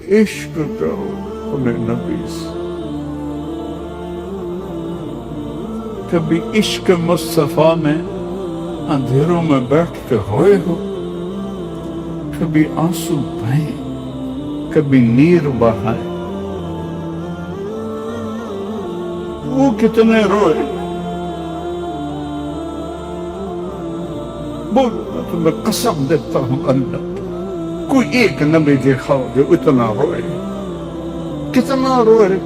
عشق کرو اپنے نبی سے. کبھی عشق مصطفیٰ میں اندھیروں میں بیٹھ کے ہوئے ہو؟ کبھی آنسو بہائے، کبھی نیر بہائے. وہ کتنے روئے؟ بولو، میں تمہیں قسم دیتا ہوں اللہ، کوئی ایک نبی دیکھاؤ جو اتنا روئے. کتنا روئے؟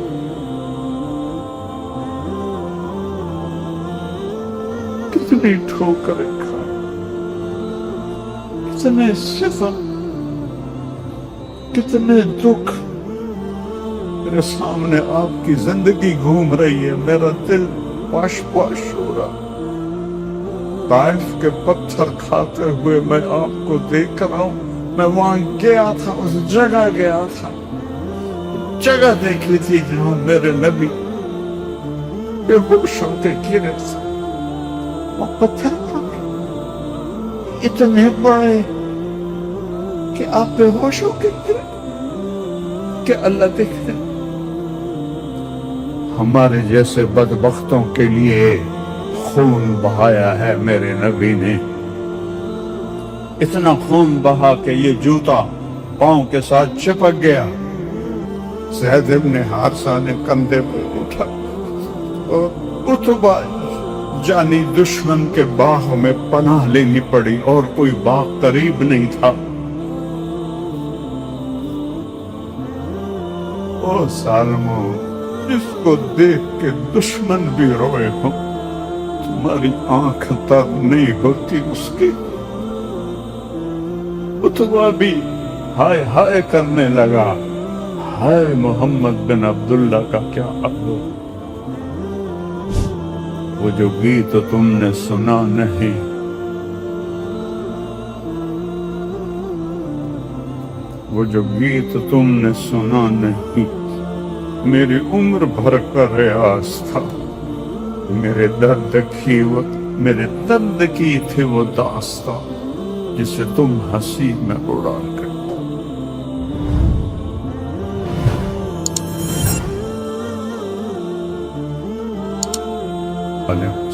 کتنی ٹھوکریں کھائے، کتنے ستم، کتنے دکھ. میرے سامنے آپ کی زندگی گھوم رہی ہے، میرا دل پاش پاش ہو رہا. طائف کے پتھر کھاتے ہوئے میں آپ کو دیکھ رہا ہوں. میں وہاں گیا تھا، اس جگہ گیا تھا، جگہ دیکھی تھی جہاں میرے نبی بے ہوش ہو کے گرے تھے. وہ پتھر اتنے بڑے کہ آپ بے ہوش ہو کے گرے کہ اللہ دیکھتے. ہمارے جیسے بدبختوں کے لیے خون بہایا ہے میرے نبی نے. اتنا خون بہا کہ یہ جوتا پاؤں کے ساتھ چپک گیا. زید ابن حارثہ نے کندھے پر اٹھا اور اتبا جانی دشمن کے باغ میں پناہ لینی پڑی اور کوئی باغ قریب نہیں تھا. او سالمو، جس کو دیکھ کے دشمن بھی روئے ہوں، تمہاری آنکھ تر نہیں ہوتی اس کی. اتبا بھی ہائے ہائے کرنے لگا، ہائے محمد بن عبداللہ کا کیا عقل. وہ جو گیت تم نے سنا نہیں، وہ جو گیت تم نے سنا نہیں، میری عمر بھر کا ریاض تھا. میرے درد کی تھی وہ داستان جسے تم ہنسی میں اڑا کر.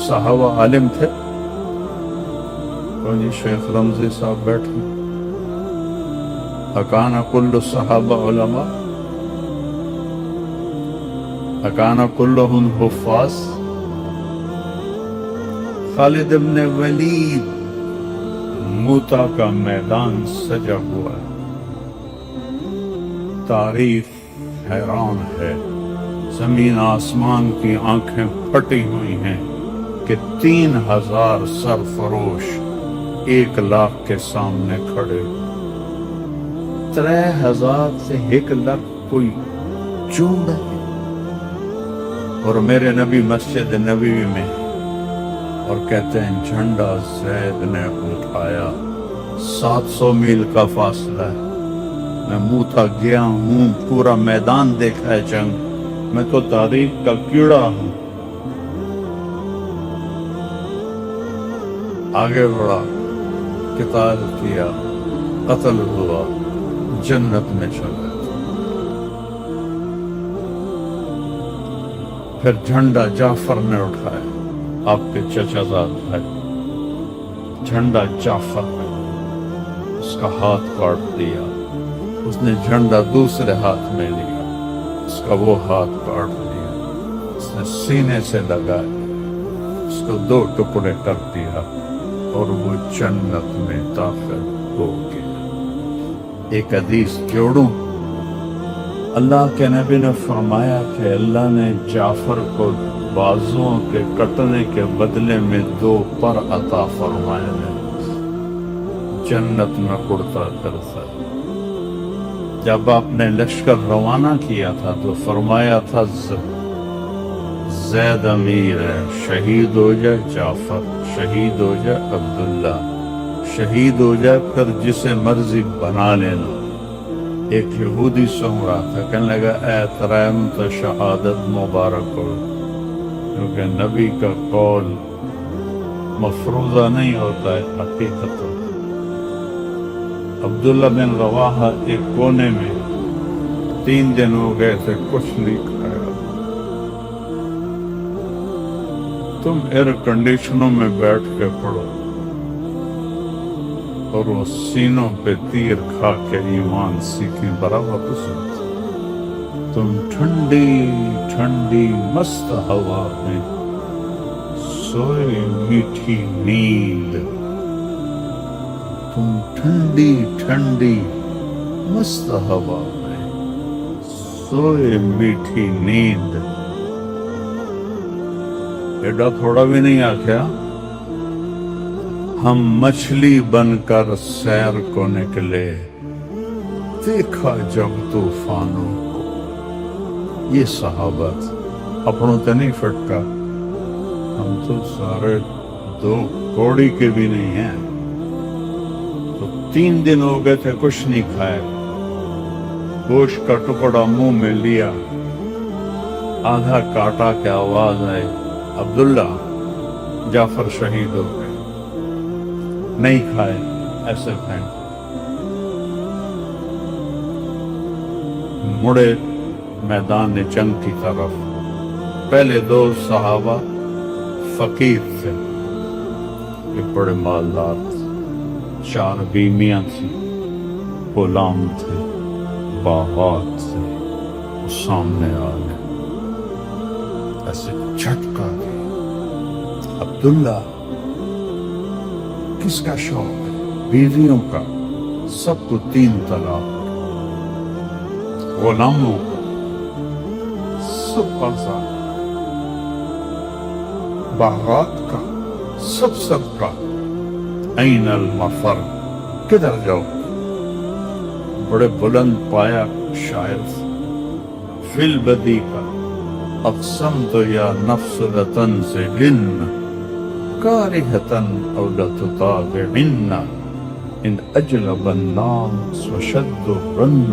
صحابہ عالم تھے. اور یہ شیخ رمزی صاحب بیٹھے. اکانا کل صحابہ علماء، اکانا کلہم حفاظ. خالد ابن ولید، موتا کا میدان سجا ہوا ہے. تاریخ حیران ہے، زمین آسمان کی آنکھیں پھٹی ہوئی ہیں کہ 3000 سرفروش 1,00,000 کے سامنے کھڑے. 3000 سے 1,00,000 کوئی چونڈ ہے. اور میرے نبی مسجد نبوی میں اور کہتے ہیں جھنڈا زید نے اٹھایا. 700 میل کا فاصلہ ہے. میں موتا گیا ہوں، پورا میدان دیکھا ہے جنگ. میں تو تاریخ کا کیڑا ہوں. آگے بڑھا، قتال کیا، قتل ہوا، جنت میں چلا. پھر جھنڈا جعفر نے اٹھایا، آپ کے چچا زاد ہے. جھنڈا جعفر نے، اس کا ہاتھ کاٹ دیا. اس نے جھنڈا دوسرے ہاتھ میں لیا، اس کا وہ ہاتھ کاٹ دیا. اس نے سینے سے لگایا، اس کو 2 ٹکڑے کر دیا اور وہ جنت میں داخل ہو گیا. ایک حدیث جوڑوں. اللہ کے نبی نے فرمایا کہ اللہ نے جعفر کو بازوؤں کے کٹنے کے بدلے میں 2 پر عطا فرمائے ہیں. جنت میں اڑتا کرتا. جب آپ نے لشکر روانہ کیا تھا تو فرمایا تھا زید امیر ہے، شہید ہو جائے جعفر، شہید ہو جائے عبداللہ، شہید ہو جائے پھر جسے مرضی بنا لینا. ایک یہودی سن رہا تھا، کہنے لگا اے ترائم تو شہادت مبارک ہو، کیونکہ نبی کا قول مفروضہ نہیں ہوتا ہے، حقیقت ہوتا ہے. عبداللہ بن رواحہ ایک کونے میں 3 دن ہو گئے تھے کچھ نہیں کھایا. تم ایئر کنڈیشنوں میں بیٹھ کے پڑھو اور وہ سینوں پہ تیر کھا کے ایمان سیکھیں برابر سنتے. تم ٹھنڈی ٹھنڈی مست ہوا میں سوئے میٹھی نیند. تم ٹھنڈی ٹھنڈی مست ہوا میں سوئے میٹھی نیند. ایڈا تھوڑا بھی نہیں آخیا. ہم مچھلی بن کر سیر کو نکلے دیکھا جب طوفانوں کو. یہ صحابت اپنوں تے نہیں فٹکا. ہم تو سارے 2 کوڑی کے بھی نہیں ہیں. تو 3 دن ہو گئے تھے کچھ نہیں کھائے. گوشت کا ٹکڑا منہ میں لیا, آدھا کاٹا کے آواز آئی عبداللہ جعفر شہید ہو گئے. نہیں کھائے, ایسے پھینک. مڑے میدان جنگ کی طرف. پہلے 2 صحابہ فقیر تھے, یہ بڑے مالدار تھے. 4 بیمیاں تھیں, غلام تھے, باغات تھے. وہ سامنے آ گئے, ایسے جھٹکا دیا. عبداللہ کس کا شوق ہے؟ بیویوں کا. سب کو 3 طلاق. غلاموں کا سب آزاد. باغات کا سب کا. این المفر, کدھر جاؤ؟ بڑے بلند پایا شاعر تھے. فی البدی کا اقسمت یا نفس لتنزلن کارہتن او لتطابعن ان اجلب الناس وشد الرن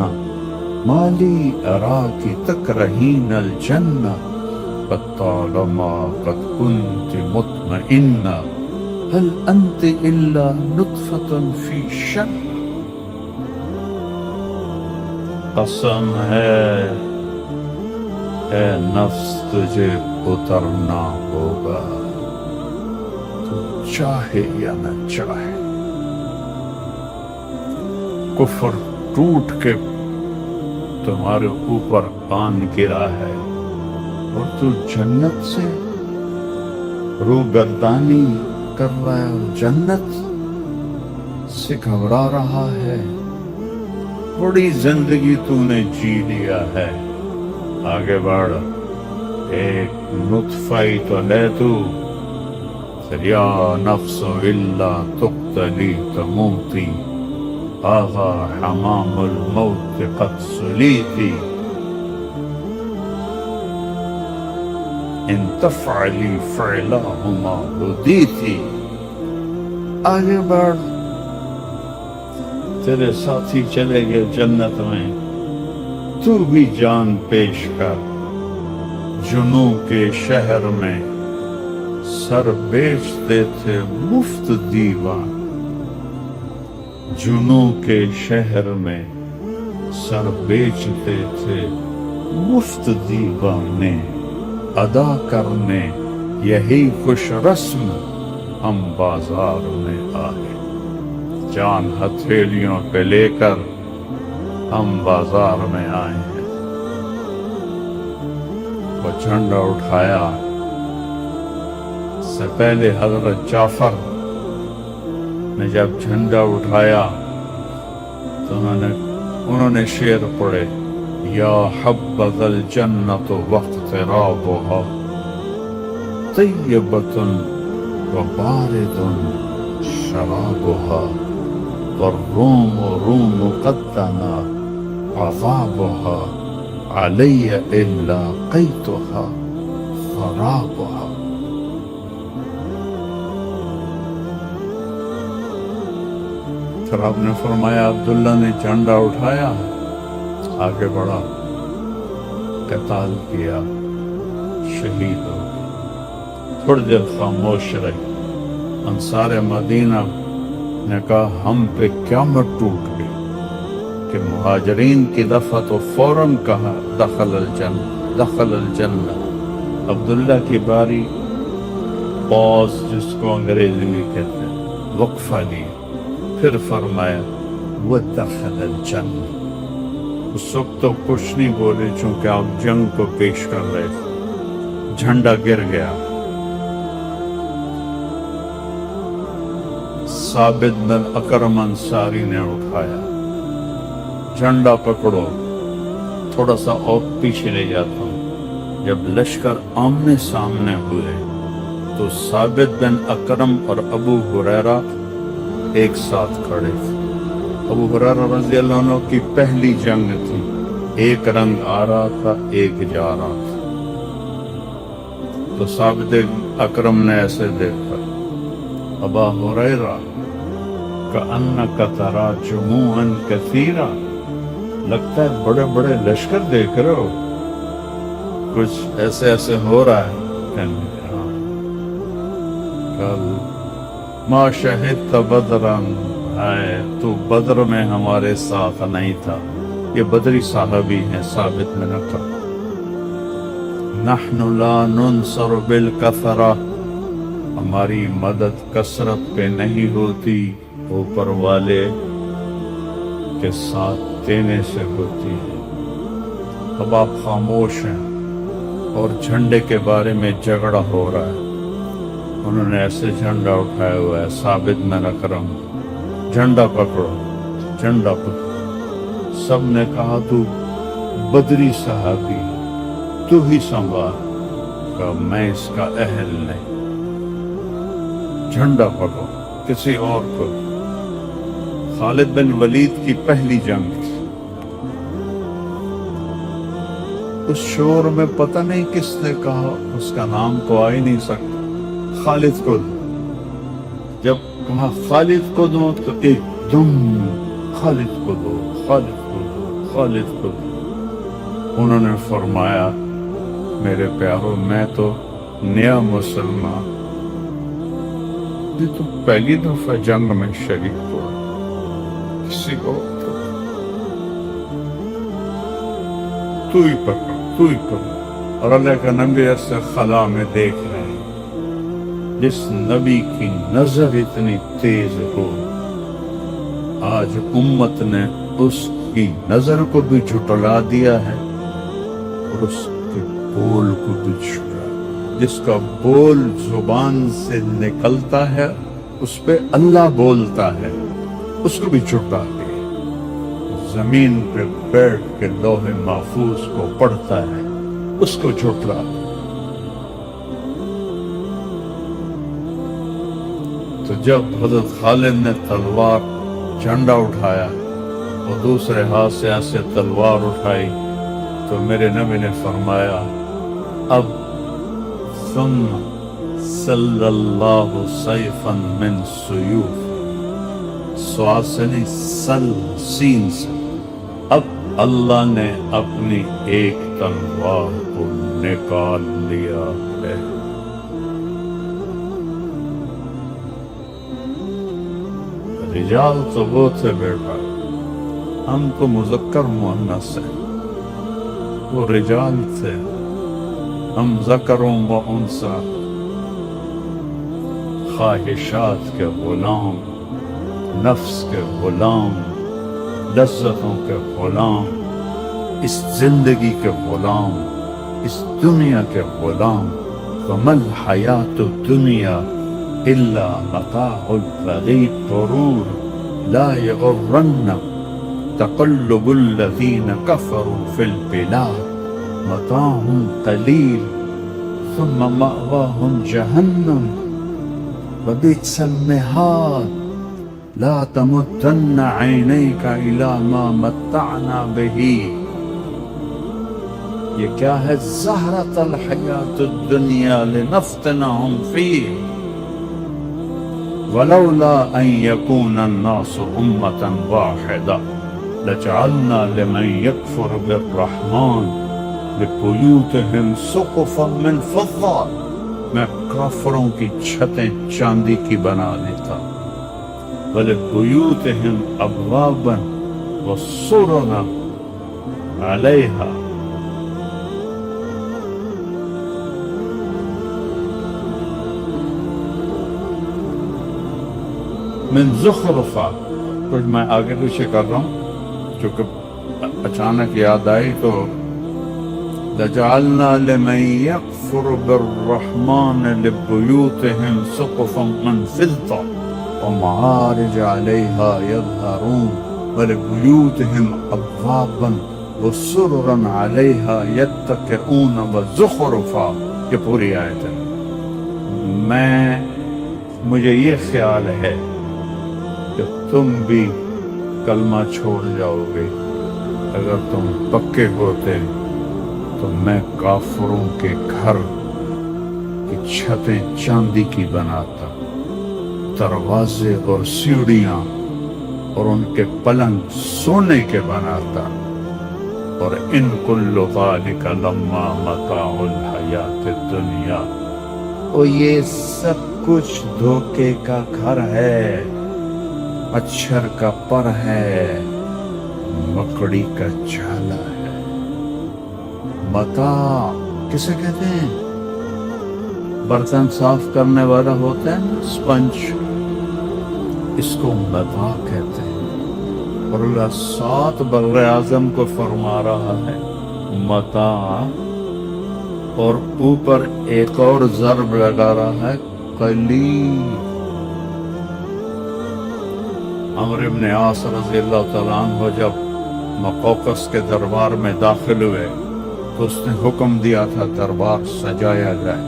مالی اراکی تکرہین الجنہ قد طالما قد كنت مطمئنہ هل انت الا نطفة فی شن. قسم ہے اے نفس تجھے اترنا ہوگا, تو چاہے یا نہ چاہے. کفر ٹوٹ کے تمہارے اوپر آن گرا ہے اور تو جنت سے روگردانی کر رہا ہے اور جنت سے گھبرا رہا ہے. بڑی زندگی تو نے جی لیا ہے, آگے بڑھ. ایک نطفہ ہی تو لے تو. یا نفس الا تقتلی تموتی آغا حمام الموت قد سلیتی ان تفعلی فعلہما ردیتی. آگے بڑھ, تیرے ساتھی چلے گئے جنت میں, تو بھی جان پیش کر. جنوں کے شہر میں سر بیچتے تھے مفت دیوان. جنوں کے شہر میں سر بیچتے تھے مفت دیوانے. ادا کرنے یہی خوش رسم ہم بازار میں آئے. جان ہتھیلیوں پہ لے کر ہم بازار میں آئے ہیں. وہ جھنڈا اٹھایا. سے پہلے حضرت جعفر نے جب جھنڈا اٹھایا تو انہوں نے شعر پڑھے, یا حبذ الجنت واقترابها طیبۃ وبارد شرابها والروم روم قد دنا عذابها علی الا قیتها خرابها. پھر آپ نے فرمایا عبداللہ نے جھنڈا اٹھایا, آگے بڑھا, قتال کیا, شہید ہو گئے. تھوڑی دیر خاموش رہی. انصار مدینہ نے کہا ہم پہ قیامت ٹوٹ گئی, کہ مہاجرین کی دفعہ تو فوراً کہا دخل الجنہ دخل الجنہ. عبداللہ کی باری پوز جس کو انگریزی میں کہتے ہیں وقفہ لیا, پھر فرمایا وَدَخَلَ الْجَنَّةَ. اس وقت تو کچھ نہیں بولے چونکہ آپ جنگ کو پیش کر رہے تھے. جھنڈا گر گیا. ثابت بن اکرم انصاری نے اٹھایا, جھنڈا پکڑو, تھوڑا سا اور پیچھے لے جاتا ہوں. جب لشکر آمنے سامنے ہوئے تو ثابت بن اکرم اور ابو ہریرہ ایک ساتھ کھڑے تھے. ابو ہریرہ رضی اللہ عنہ کی پہلی جنگ تھی, ایک رنگ آ رہا تھا ایک جا رہا تھا. تو ثابت اکرم نے ایسے دیکھا, ابا ہریرہ کأنک تری جموعا کثیرا, لگتا ہے بڑے بڑے لشکر دیکھ رہے ہو, کچھ ایسے ایسے ہو رہا ہے. ما شہدت بدرا, ہے تو بدر میں ہمارے ساتھ نہیں تھا. یہ بدری صحابی ہیں ثابت بن اکرم. نحن لا ننصر بالکثرہ, ہماری مدد کثرت پہ نہیں ہوتی, اوپر والے کے ساتھ دینے سے ہوتی ہے. اب آپ خاموش ہیں اور جھنڈے کے بارے میں جھگڑا ہو رہا ہے. انہوں نے ایسے جھنڈا اٹھایا ہوا ہے, ثابت بن اکرم جھنڈا پکڑو جھنڈا پکڑو. سب نے کہا تو بدری صحابی, تو ہی سنبھال. کہا میں اس کا اہل نہیں, جھنڈا پکڑو کسی اور کو. خالد بن ولید کی پہلی جنگ تھی. اس شور میں پتہ نہیں کس نے کہا, اس کا نام تو آ ہی نہیں سکتا, خالد کو. جب کہا خالد کو دو تو ایک دم خالد کو دو خالد کو دو خالد کو دو. انہوں نے فرمایا میرے پیارو میں تو نیا مسلمان, یہ تو پہلی دفعہ جنگ میں شریک ہوا, کسی کو تو ہی پکڑ تو ہی پکڑ. اور اللہ کا نبی ایسے خلا میں دیکھ رہے ہیں, جس نبی کی نظر اتنی تیز ہو, آج امت نے اس کی نظر کو بھی جھٹلا دیا ہے اور اس کے بول کو بھی چھڑا. جس کا بول زبان سے نکلتا ہے اس پہ اللہ بولتا ہے, اس کو بھی جھٹلا دیا. زمین پہ بیٹھ کے لوح محفوظ کو پڑھتا ہے, اس کو جھٹلا دیا. تو جب حضرت خالد نے تلوار جھنڈا اٹھایا اور دوسرے ہاتھ سے ایسے تلوار اٹھائی تو میرے نبی نے فرمایا اب ثم صلی اللہ سیفا من سیوف, سواد سے نہیں سل سین سے, اب اللہ نے اپنی ایک تلوار کو نکال لیا ہے. رجال تو وہ تھے بیٹا, ہم تو مذکر مؤنث ہیں, وہ رجال تھے, ہم ذکروں و انثیٰ, خواہشات کے غلام, نفس کے غلام, لذتوں کے غلام, اس زندگی کے غلام, اس دنیا کے غلام. وَمَا الْحَيَاةُ الدُّنْيَا إِلَّا مَتَاعُ الْغُرُورِ لَا يَغُرَّنَّكَ تَقَلُّبُ الَّذِينَ كَفَرُوا فِي الْبِلَادِ مَتَاعٌ قَلِيلٌ ثُمَّ مَأْوَاهُمْ جَهَنَّمُ وَبِئْسَ الْمِهَادُ لَا تَمُدَّنَّ عَيْنَيْكَ إِلَىٰ مَا مَتَّعْنَا بِهِ. یہ کیا ہے؟ زہرۃ الحیات الدنیا لنفتنہم فیہ ولولا ان یکون الناس امۃ واحدہ لجعلنا لمن یکفر بالرحمن لبیوتہم سقفا من فضہ. میں کافروں کی چھتیں چاندی کی بنا دیتا, ولبیوتہم ابوابا وسرنا علیہا من زخرفا. کچھ میں آگے پیچھے کر رہا ہوں چونکہ اچانک یاد آئی تو لَجَعَلْنَا لِمَنْ يَكْفُرُ بِالرَّحْمَنِ لِبُيُوتِهِمْ سُقُفًا مِّن فِضَّةٍ وَمَعَارِجَ عَلَيْهَا يَظْهَرُونَ وَلِبُيُوتِهِمْ أَبْوَابًا وَسُرُرًا عَلَيْهَا يَتَّكِئُونَ وَزُخْرُفًا. یہ پوری آیت ہے. مجھے یہ خیال ہے کہ تم بھی کلمہ چھوڑ جاؤ گے. اگر تم پکے ہوتے تو میں کافروں کے گھر کی چھتیں چاندی کی بناتا، دروازے اور سیڑھیاں اور ان کے پلنگ سونے کے بناتا. اور ان کل ذالک لما متاع الحیات الدنیا، اور یہ سب کچھ دھوکے کا گھر ہے، مچھر کا پر ہے، مکڑی کا جالا ہے. متاع کسے کہتے ہیں؟ برتن صاف کرنے والا ہوتا ہے نا، اسپنج، اس کو متاع کہتے ہیں. اور اللہ 7 بر اعظم کو فرما رہا ہے متاع، اور اوپر ایک اور ضرب لگا رہا ہے قلیل. عمرو بن عاص رضی اللہ تعالیٰ عنہ جب مقوقس کے دربار میں داخل ہوئے تو اس نے حکم دیا تھا دربار سجایا جائے.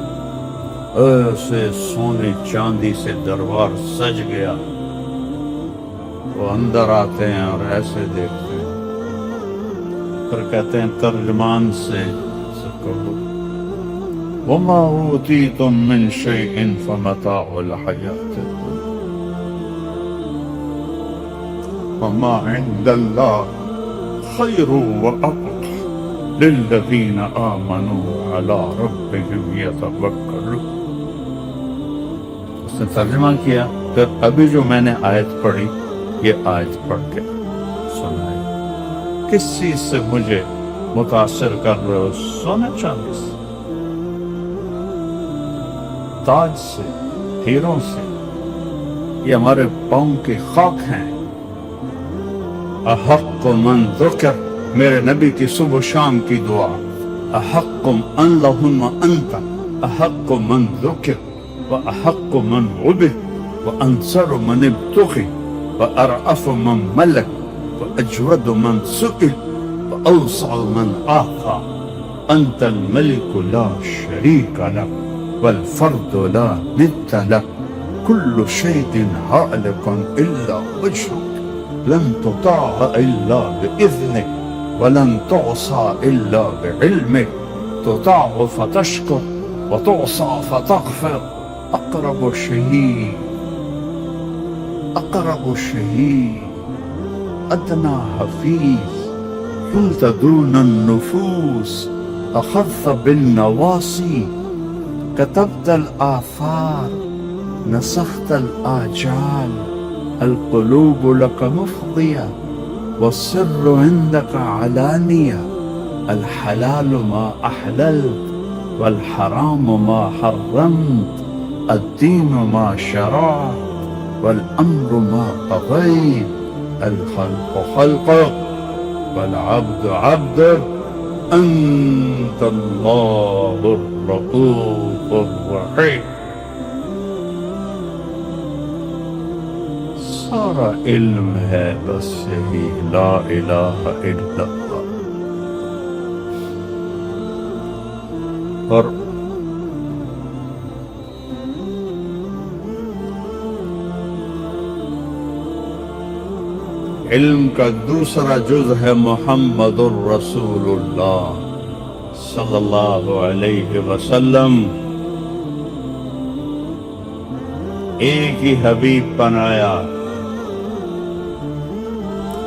ایسے سونے چاندی سے دربار سج گیا. وہ اندر آتے ہیں اور ایسے دیکھتے ہیں، پھر کہتے ہیں ترجمان سے کہو وَمَا أُوتِيتُم مِّن شَيْءٍ فَمَتَاعُ الْحَيَاةِ الدُّنْيَا وَمَا عِندَ اللَّهِ خَيْرٌ وَأَبْقَىٰ لِلَّذِينَ آمَنُوا عَلَىٰ رَبِّهِمْ يَتَوَكَّلُونَ. اس نے ترجمہ کیا. پھر ابھی جو میں نے آیت پڑھی یہ آیت پڑھ کے سنائی. کس چیز سے مجھے متاثر کر رہے ہو؟ سونے چاندی سے، تاج سے، ہیروں سے. یہ ہمارے پاؤں کی خاک ہیں. احق من ذکر، میرے نبی کی صبح و شام کی دعا. احق اللہم انت احق من ذکر واحق من عبد وانصر من ابتغی وارعف من ملک واجود من سئل واوسع من آقا. انت الملک لا شریک لک والفرد لا ند لك كل شيء هالك إلا وجهك لن تطاع إلا بإذنك ولن تعصى إلا بعلمك تطاع فتشكر وتعصى فتغفر. أقرب شهيد أدنى حفيظ حلت دون النفوس أخذت بالنواصي كتبت الآثار نسخت الآجال. القلوب لك مفضية والسر عندك علانية. الحلال ما أحللت والحرام ما حرمت. الدين ما شرعت والأمر ما قضيت. الخلق خلقك والعبد عبدك. أنت الله الرؤوف الرحيم. سارا علم ہے بس یہی لا الہ الا اللہ. اور علم کا دوسرا جز ہے محمد الرسول اللہ صلی اللہ علیہ وسلم. ایک ہی حبیب بنایا.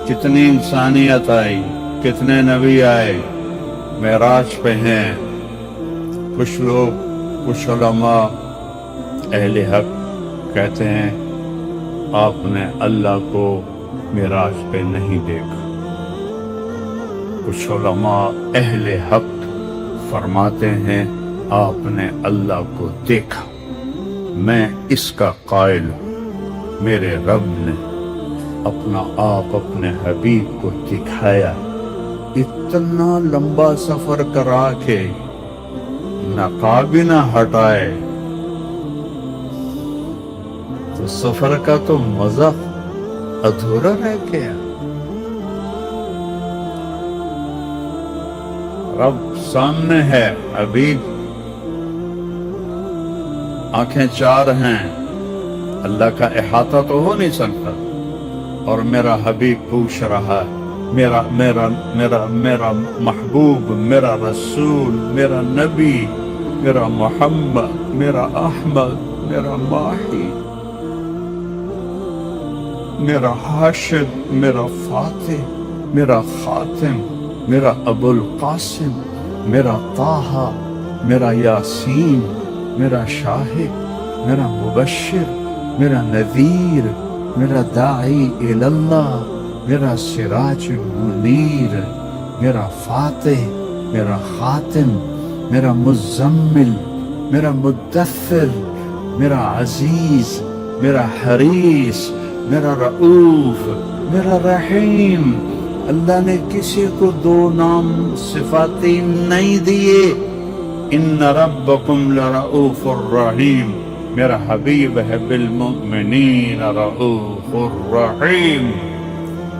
کتنی انسانیت آئی، کتنے نبی آئے، معراج پہ ہیں. کچھ لوگ، کچھ علماء اہل حق کہتے ہیں آپ نے اللہ کو معراج پہ نہیں دیکھا. کچھ علماء اہل حق فرماتے ہیں آپ نے اللہ کو دیکھا، میں اس کا قائل ہوں، میرے رب نے اپنا آپ اپنے حبیب کو دکھایا، اتنا لمبا سفر کرا کے نقاب ہی نہ ہٹائے تو سفر کا تو مزہ ادھورا رہ گیا۔ رب سامنے ہے، حبیب آنکھیں چار ہیں، اللہ کا احاطہ تو ہو نہیں سکتا، اور میرا حبیب پوچھ رہا ہے، میرا میرا میرا میرا محبوب، میرا رسول، میرا نبی، میرا محمد، میرا احمد، میرا ماہی، میرا حاشد، میرا فاتح، میرا خاتم، میرا ابو القاسم، میرا طٰہٰ، میرا یاسین، میرا شاہد، میرا مبشر، میرا نذیر، میرا داعی اللہ، میرا سراج منیر، میرا فاتح، میرا خاتم، میرا مزمل، میرا مدثر، میرا عزیز، میرا حریص، میرا رؤوف، میرا رحیم۔ اللہ نے کسی کو دو نام صفاتی نہیں دیے، ان ربکم لرؤوف الرحیم، میرا حبیب ہے بالمؤمنین رؤوف الرحیم۔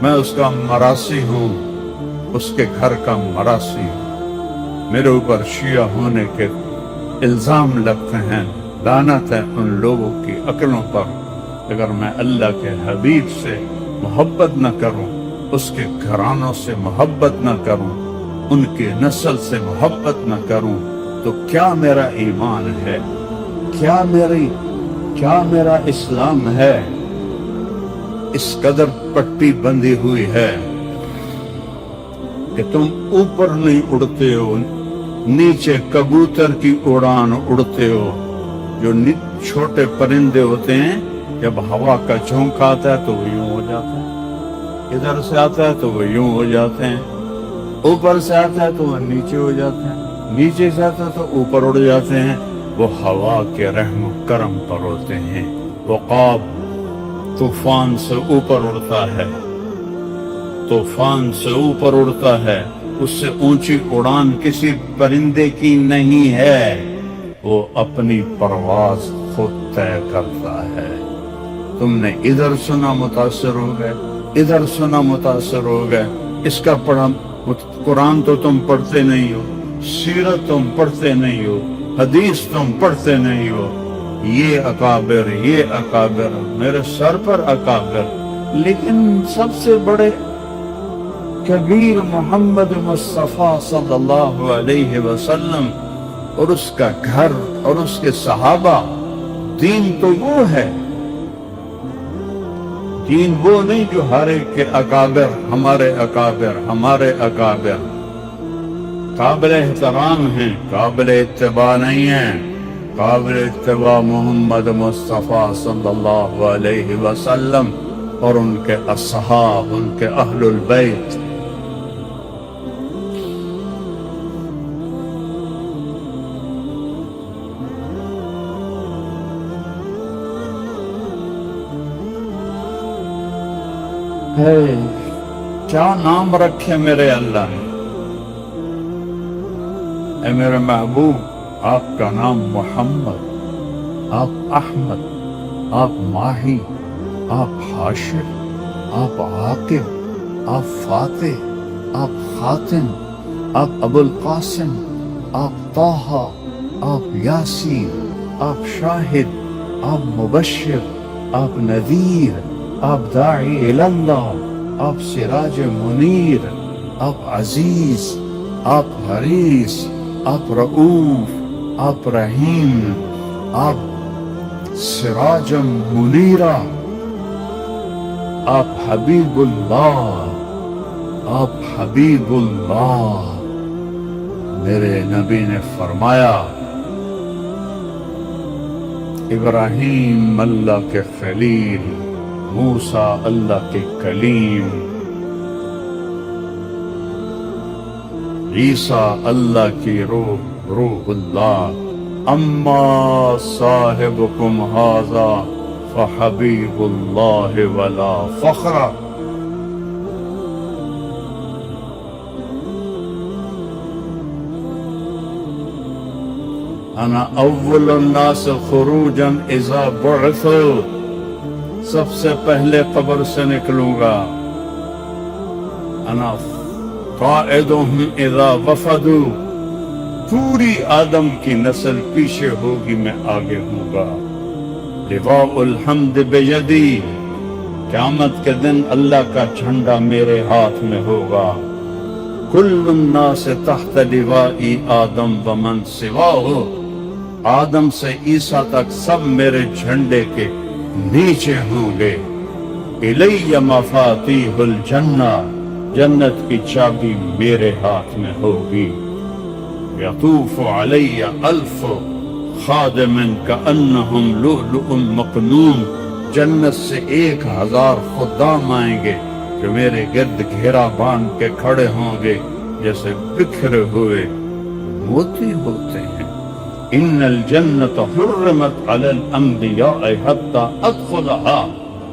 میں اس کا مراسی ہوں، اس کے گھر کا مراسی ہوں۔ میرے اوپر شیعہ ہونے کے الزام لگتے ہیں، لعنت ہے ان لوگوں کی عقلوں پر اگر میں اللہ کے حبیب سے محبت نہ کروں، اس کے گھرانوں سے محبت نہ کروں، ان کی نسل سے محبت نہ کروں، تو کیا میرا ایمان ہے، کیا میرا اسلام ہے؟ اس قدر پٹی بندھی ہوئی ہے کہ تم اوپر نہیں اڑتے ہو، نیچے کبوتر کی اڑان اڑتے ہو۔ جو چھوٹے پرندے ہوتے ہیں جب ہوا کا جھونکا آتا ہے تو وہ یوں ہو جاتے ہیں، ادھر سے آتا ہے تو وہ یوں ہو جاتے ہیں، اوپر سے آتا ہے تو وہ نیچے ہو جاتے ہیں، نیچے سے آتا ہے تو اوپر اڑ جاتے ہیں۔ وہ ہوا کے رحم و کرم پر ہوتے ہیں۔ عقاب طوفان سے اوپر اڑتا ہے، طوفان سے اوپر اڑتا ہے، اس سے اونچی اڑان کسی پرندے کی نہیں ہے، وہ اپنی پرواز خود طے کرتا ہے۔ تم نے ادھر سنا متاثر ہو گئے، ادھر سنا متاثر ہو گئے۔ اس کا پڑھا قرآن تو تم پڑھتے نہیں ہو، سیرت تم پڑھتے نہیں ہو، حدیث تم پڑھتے نہیں ہو، یہ اکابر میرے سر پر اکابر، لیکن سب سے بڑے کبیر محمد مصطفیٰ صلی اللہ علیہ وسلم اور اس کا گھر اور اس کے صحابہ، دین تو وہ ہے، دین وہ نہیں جو ہر ایک کے اکابر، ہمارے اکابر قابل احترام ہیں، قابل اتباع نہیں ہیں۔ قابل اتباع محمد مصطفیٰ صلی اللہ علیہ وسلم اور ان کے اصحاب، ان کے اہل البیت۔ کیا نام رکھے میرے اللہ نے؟ اے میرے محبوب، آپ کا نام محمد، آپ احمد، آپ ماہی، آپ حاشر، آپ عاقب، آپ فاتح، آپ خاتم، آپ ابو القاسم، آپ طٰہٰ، آپ یاسین، آپ شاہد، آپ مبشر، آپ نذیر، آپ داعی اللہ، آپ سراج منیر، آپ عزیز، آپ حریص، آپ رؤوف، آپ رحیم، آپ سراج منیرہ، آپ حبیب اللہ، آپ حبیب اللہ۔ میرے نبی نے فرمایا، ابراہیم اللہ کے خلیل، موسیٰ اللہ کے کلیم، عیسیٰ اللہ کی روح، روح اللہ. اما صاحبکم ھذا فحبیب اللہ ولا فخر. انا اول الناس خروجا اذا بعثوا، سب سے پہلے قبر سے نکلوں گا. انا قائدهم اذا وفدوا، پوری آدم کی نسل پیچھے ہوگی، میں آگے ہوں گا. لواء الحمد بیدی، قیامت کے دن اللہ کا جھنڈا میرے ہاتھ میں ہوگا. کل الناس تحت لوائی آدم ومن سواہ، آدم سے عیسیٰ تک سب میرے جھنڈے کے نیچے ہوں گے. الی مفاتیح الجنہ، جنت کی چابی میرے ہاتھ میں ہوگی. یطوف علی الف خادم کانہم لؤلؤ مکنون، جنت سے 1000 خدام آئیں گے جو میرے گرد گھیرا باندھ کے کھڑے ہوں گے جیسے بکھرے ہوئے موتی ہوتے ہیں. ان الجنت حرمت علی الانبیاء حتی ادخلها،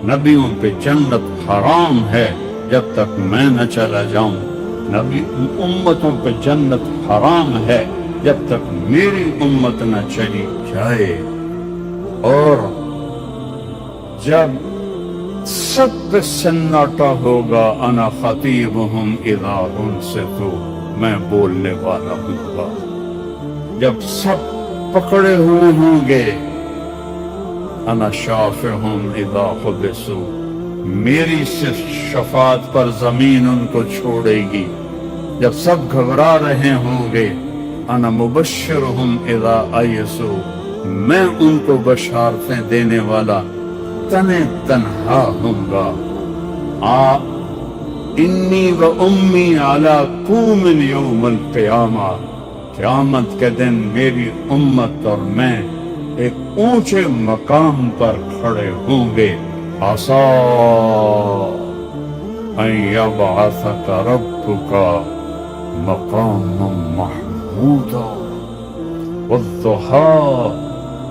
نبیوں پہ جنت حرام ہے جب تک میں نہ چلا جاؤں. نبی امتوں پہ جنت حرام ہے جب تک میری امت نہ چلی جائے. اور جب سب پہ سناٹا ہوگا، انا خطیبہم اذا انصتوا، میں بولنے والا ہوں گا. جب سب پکڑے ہوئے ہوں گے، انا شافعہم اذا حبسوا، میری صرف شفاعت پر زمین ان کو چھوڑے گی. جب سب گھبرا رہے ہوں گے، انا مبشرہم اذا ایسوا، میں ان کو بشارتیں دینے والا تنے تنہا ہوں گا. انی و امی علی قوم یوم القیامہ، قیامت کے دن میری امت اور میں ایک اونچے مقام پر کھڑے ہوں گے. عسا ان یبعثک ربک مقاما محمودا والضحی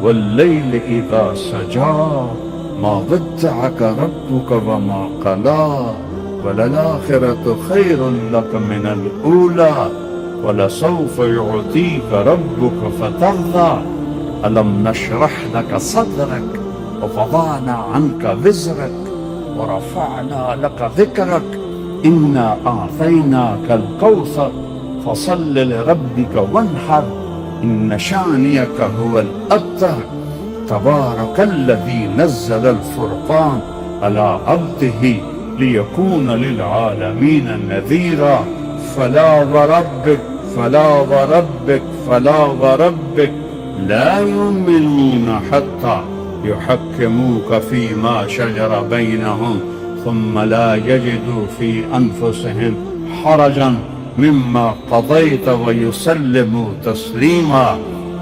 واللیل اذا سجا ما ودعک ربک وما قلا وللآخرۃ خیر لک من الاولی ولسوف يعطيك ربك فترضى ألم نشرح لك صدرك ووضعنا عنك وزرك ورفعنا لك ذكرك إنا أعطيناك الكوثر فصل لربك وانحر إن شانئك هو الأبتر. تبارك الذي نزل الفرقان على عبده ليكون للعالمين نذيرا. فلا وربك فلا وربك فلا وربك لا يؤمنون حتى يحكموك فيما شجر بينهم ثم لا يجدوا في أنفسهم حرجا مما قضيت ويسلموا تسليما.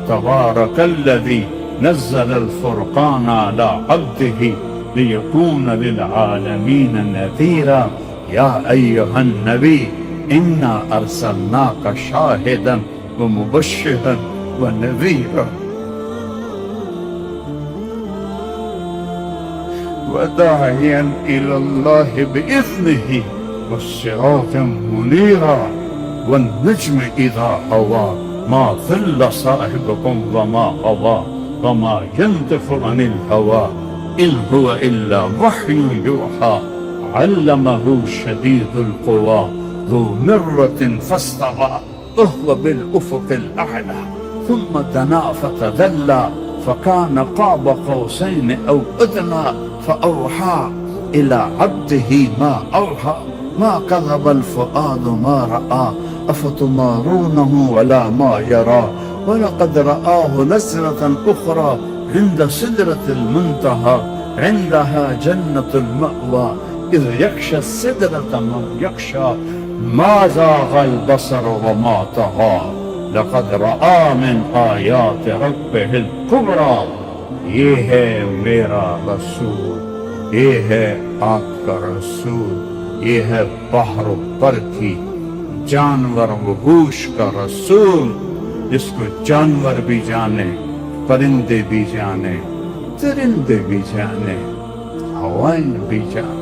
تبارك الذي نزل الفرقان على عبده ليكون للعالمين نذيرا. يا أيها النبي إنا أرسلناك شاهدا ومبشرا ونذيرا وداعيا إلى الله بإذنه والسراج منيرا. والنجم إذا هوى ما ضل صاحبكم وما غوى وما ينطق عن الهوى إن هو إلا وحي يوحى علمه شديد القوى ذو مرة فاستوى وهو بالأفق الأعلى ثم دنا فتدلى فكان قاب قوسين أو أدنى فأوحى إلى عبده ما أوحى ما كذب الفؤاد ما رأى أفتمارونه ولا ما يرى ولقد رآه نزلة أخرى عند سدرة المنتهى عندها جنة المأوى إذ يغشى السدرة ما يغشى ما زاغ البصر وما طغى لقد رأى من آیات ربه الکبریٰ. یہ ہے میرا رسول، یہ ہے آپ کا رسول، یہ ہے بحر و بر کی جانور وحوش کا رسول، جس کو جانور بھی جانے، پرندے بھی جانے، درندے بھی جانے، ہوائیں بھی جانے۔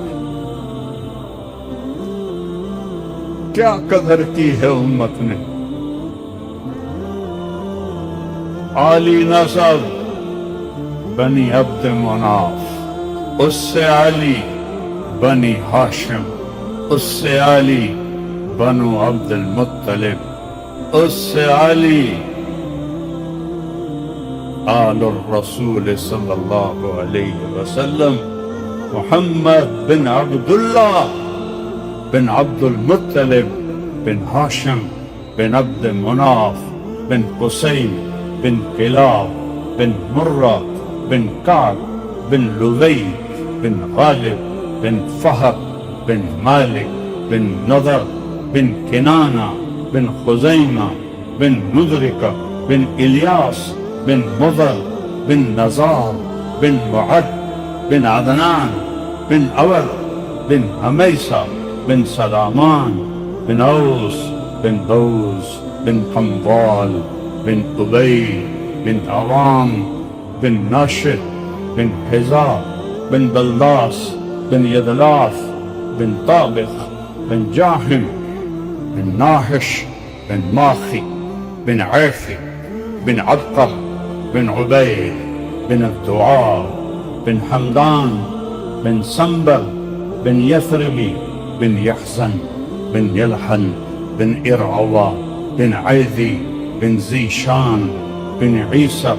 کیا قدر کی ہے امت نے۔ عالی نسب بنی عبد مناف، اس سے عالی بنی ہاشم، اس سے عالی بنو عبد المطلب، اس سے عالی آل الرسول صلی اللہ علیہ وسلم، محمد بن عبداللہ بن عبد المطلب بن ہاشم بن عبد مناف بن قصی بن کلاب بن مرہ بن کعب بن لؤی بن غالب بن فہر بن مالک بن نضر بن کنانہ بن خزیمہ بن مدرکہ بن الیاس بن مضر بن نزار بن معد بن عدنان بن اول بن حمیسہ بن سلامان بن اوس بن دوس بن حنظال بن ابی بن عوام بن ناشد بن حزا بن بلداس بن یدلاف بن طابق بن جاحم بن ناحش بن ماخي بن عافي بن عبقر بن عبيد بن الدعاء بن حمدان بن سنبل بن يثربي بن يحزن بن يلحن بن إرعوى بن عيذي بن زيشان بن عيسى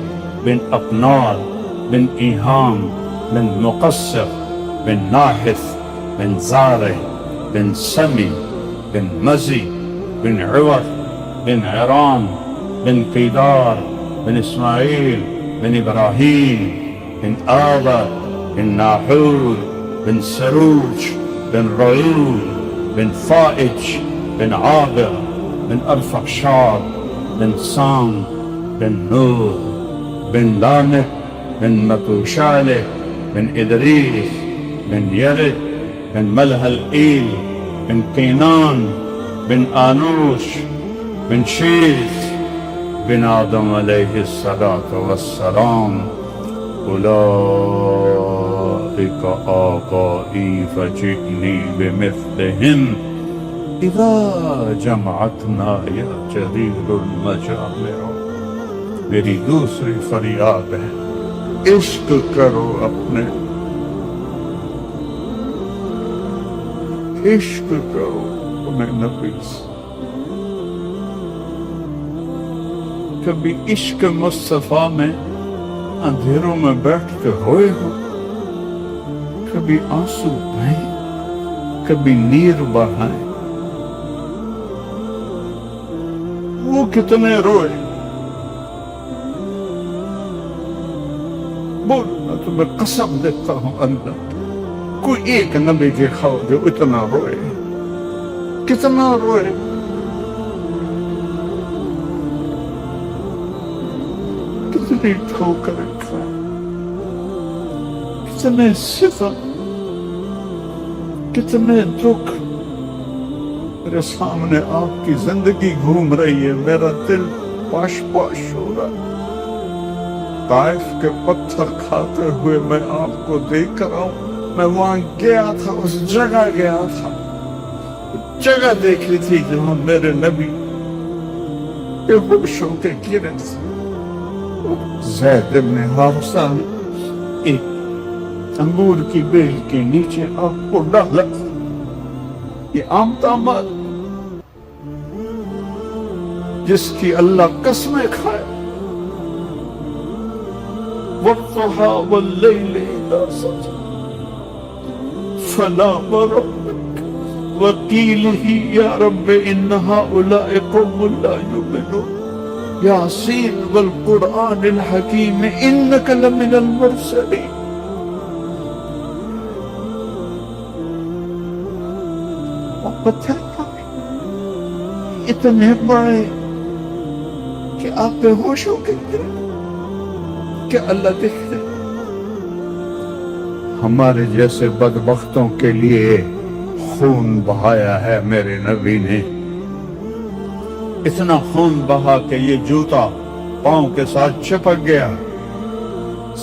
بن أقنال بن إيهام بن مقصر بن ناحث بن زارع بن سمي بن مزي بن عوض بن عران بن قيدار بن إسماعيل بن إبراهيم بن آبر بن ناحور بن سروج بن رعيل بن فائج بن عابر بن أرفخشاد بن سام بن نوح بن لامك بن متوشالح بن إدريس بن يرد بن ملهلئيل بن قينان بن آنوش بن شيث بن آدم عليه الصلاة والسلام. أولئك آبائي فجئني بمثلهم إذا جمعتنا يا جرير المجامع. میری دوسری فریاد ہے، عشق کرو اپنے، عشق کرو اپنے نبی سے. کبھی عشق مصطفیٰ میں اندھیروں میں بیٹھ کے روئے ہو، کبھی آنسو بہائیں، کبھی نیر بہائیں. وہ کتنے روئے، بول میں تمہیں قسم دیتا ہوں اللہ، کوئی ایک نبی دکھاؤ جو اتنا روئے. کتنا روئے، کتنی ٹھوکریں کھائے، کتنے ستم، کتنے دکھ. میرے سامنے آپ کی زندگی گھوم رہی ہے، میرا دل پاش پاش ہو رہا ہے. طائف کے پتھر کھاتے ہوئے میں آپ کو دیکھ کر آؤں. میں وہاں گیا تھا، اس جگہ گیا تھا، جگہ دیکھی تھی جہاں میرے نبی کے ہوشوں کے گرے تھے. زید بن حارثہ ایک انگور کی بیل کے نیچے آپ کو ڈالا. یہ عام تعمال جس کی اللہ قسمیں کھائے. والضحى والليل إذا سجى فلا وربك وقيله يا رب إن هؤلاء قوم لا يؤمنون. ياسين والقرآن الحكيم إنك لمن المرسلين. وقتل اتنے بڑے کہ آپ بے ہوش ہو گئے کہ اللہ دیکھتے. ہمارے جیسے بدبختوں کے لیے خون بہایا ہے میرے نبی نے. اتنا خون بہا کہ یہ جوتا پاؤں کے ساتھ چپک گیا.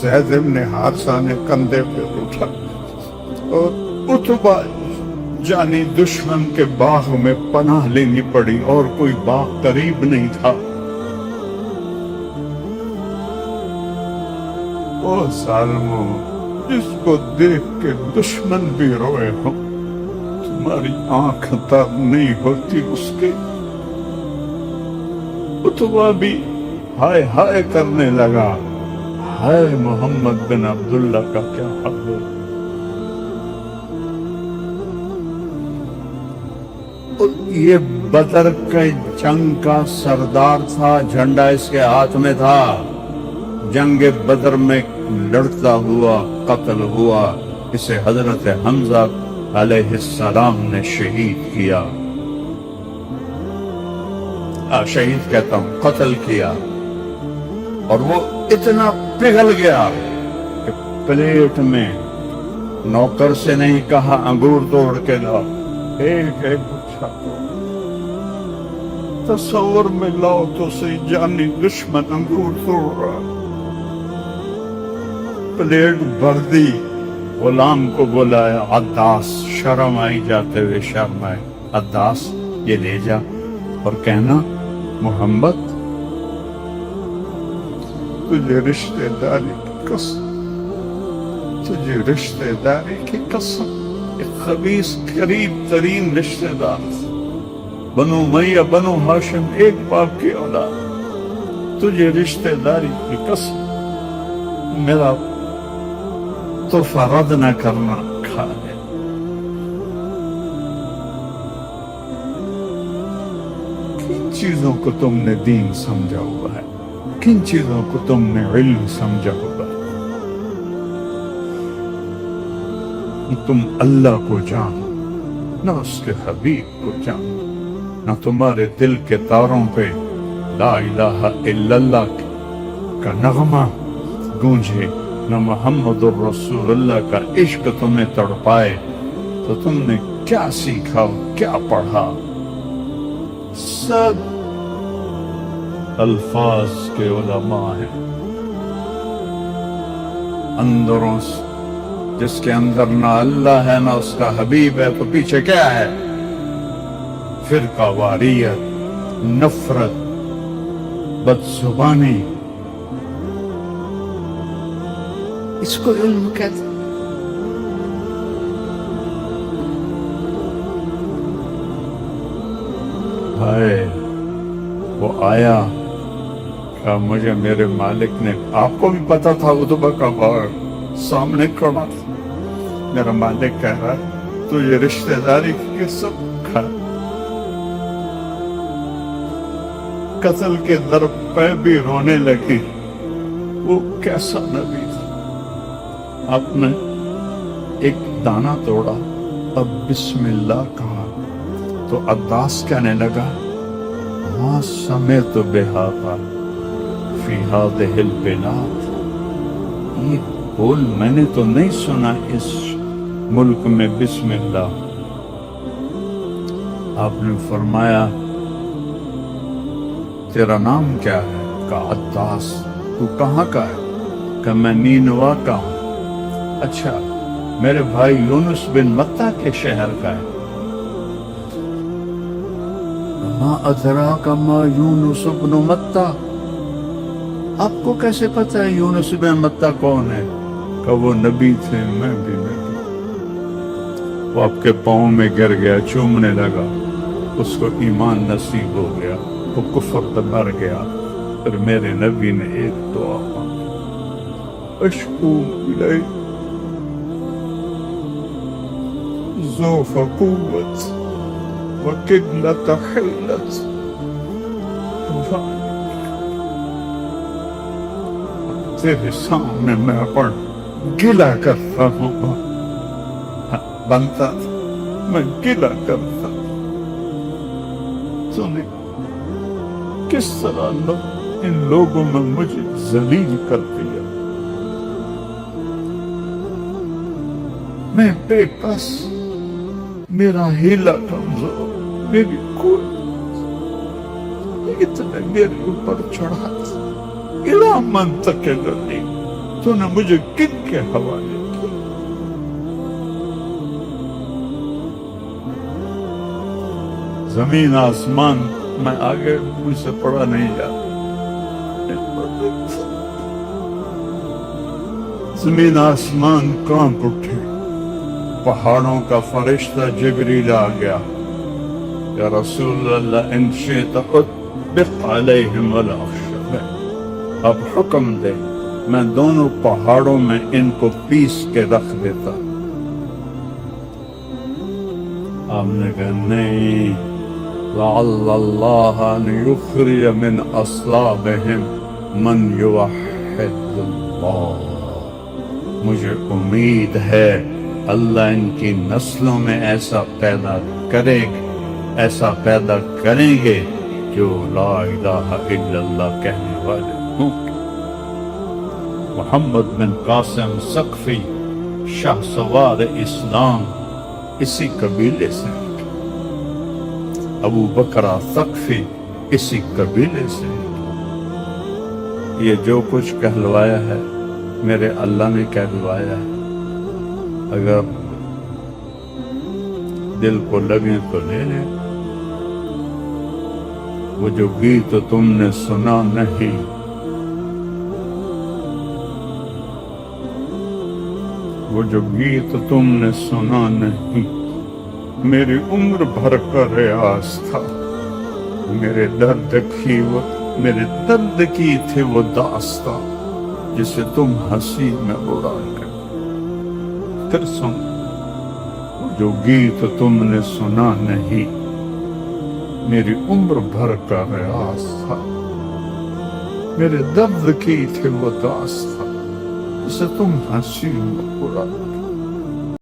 زید ابن حارثہ نے کندھے پہ اٹھا اور عتبہ جانی دشمن کے باغ میں پناہ لینی پڑی اور کوئی باغ قریب نہیں تھا. او ظالمو، جس کو دیکھ کے دشمن بھی روئے ہو، تمہاری آنکھ تر نہیں ہوتی اس کے. عتبہ بھی ہائے ہائے کرنے لگا، ہائے محمد بن عبداللہ کا کیا حال ہے. یہ بدر کے جنگ کا سردار تھا، جھنڈا اس کے ہاتھ میں تھا. جنگ بدر میں لڑتا ہوا قتل ہوا. اسے حضرت حمزہ علیہ السلام نے شہید کیا. شہید کہتا ہوں، قتل کیا. اور وہ اتنا پگھل گیا کہ پلیٹ میں نوکر سے نہیں کہا انگور توڑ کے لاؤ، ایک ایک گچھا تصور میں لاؤ تو صحیح، جانی دشمن انگور توڑ رہا. پلیٹ بھر دی، غلام کو بلایا، عداس، شرم آئی جاتے ہوئے شرم آئے، عداس یہ لے جا اور کہنا محمد تجھے رشتہ داری کی قسم، تجھے رشتہ داری کی قسم. ایک خبیث قریب ترین رشتہ دار، بنو امیہ بنو ہاشم ایک باپ کی اولاد، تجھے رشتہ داری کی قسم میرا تحفہ رد نہ کرنا، کھا لے. کن چیزوں کو تم نے دین سمجھا ہوا ہے، کن چیزوں کو تم نے علم سمجھا ہوگا. تم اللہ کو جانو، نہ اس کے حبیب کو جانو، نہ تمہارے دل کے تاروں پہ لا الہ الا اللہ کا نغمہ گونجے، نہ محمد الرسول اللہ کا عشق تمہیں تڑپائے. تو تم نے کیا سیکھا، کیا پڑھا؟ سب الفاظ کے علماء ہیں. اندروں جس کے اندر نہ اللہ ہے نہ اس کا حبیب ہے، تو پیچھے کیا ہے؟ فرقہ واریت، نفرت، بدزبانی. اس کو علم کہتے. ہائے وہ آیا کہ مجھے میرے مالک نے، آپ کو بھی پتا تھا عتبہ کا باغ سامنے کھڑا تھا، میرا مالک کہہ رہا ہے تو یہ رشتہ داری کی قسم کھا. قتل کے در پہ بھی رونے لگی. وہ کیسا نبی تھا. آپ نے ایک دانہ توڑا، اب بسم اللہ کہا تو عداس کہنے لگا ما سمعت بہذا فی ہذہ البلاد. یہ بول میں نے تو نہیں سنا اس ملک میں بسم اللہ. آپ نے فرمایا تیرا نام کیا ہے؟ کہا عداس. تو کہاں کا ہے؟ کہ میں نینوا کا ہوں. اچھا میرے بھائی یونس بن متہ کے شہر کا ہے. ما ادراک ما یونس بن متہ. آپ کو کیسے پتہ ہے یونس بن متہ کون ہے؟ کہ وہ نبی تھے، میں بھی نبی. وہ آپ کے پاؤں میں گر گیا، چومنے لگا. اس کو ایمان نصیب ہو گیا، وہ کفر پہ مر گیا. پھر میرے نبی نے ایک دعا مانگی، اشکو الیک ضعف قوت وقلت حیلت. تیرے سامنے میں اپن گلا کرتا ہوں، بنتا تھا میں گلا کرتا. تو نے کس طرح ان لوگوں میں مجھے ذلیل کر دیا. میں بے بس، میرا ہیلا کمزور، میری کوئی اتنے میرے اوپر چڑھا الا منطقی تو نے مجھے کن کے حوالے کیا؟ زمین آسمان میں آگے مجھ سے پڑھا نہیں جاتا، زمین آسمان کانپ اٹھے، پہاڑوں کا فرشتہ جبریل آ گیا، یا رسول اللہ ان شئت اطبق علیہم ولا اخشى، اب حکم دے میں دونوں پہاڑوں میں ان کو پیس کے رکھ دیتا۔ آپ نے کہا نہیں، لعل اللہ ان یخرج من اصلابہم من یوحد اللہ، مجھے امید ہے اللہ ان کی نسلوں میں ایسا پیدا کریں گے جو لا الہ الا اللہ کہنے والے ہوں گے۔ محمد بن قاسم ثقفی شاہ سوار اسلام اسی قبیلے سے، ابو بکرہ ثقفی اسی قبیلے سے۔ یہ جو کچھ کہلوایا ہے میرے اللہ نے کہلوایا ہے، اگر دل کو لگے تو لے لیں۔ وہ جو گیت تم نے سنا نہیں، وہ جو گیت تم نے سنا نہیں، میری عمر بھر کا ریاض تھا، میرے درد کی تھی وہ داستان جسے تم ہنسی میں اڑا کر پھر سن۔ وہ جو گیت تم نے سنا نہیں، میری عمر بھر کا ریاض تھا، میرے درد کی تھی وہ داستان جسے تم ہنسی میں اڑا کر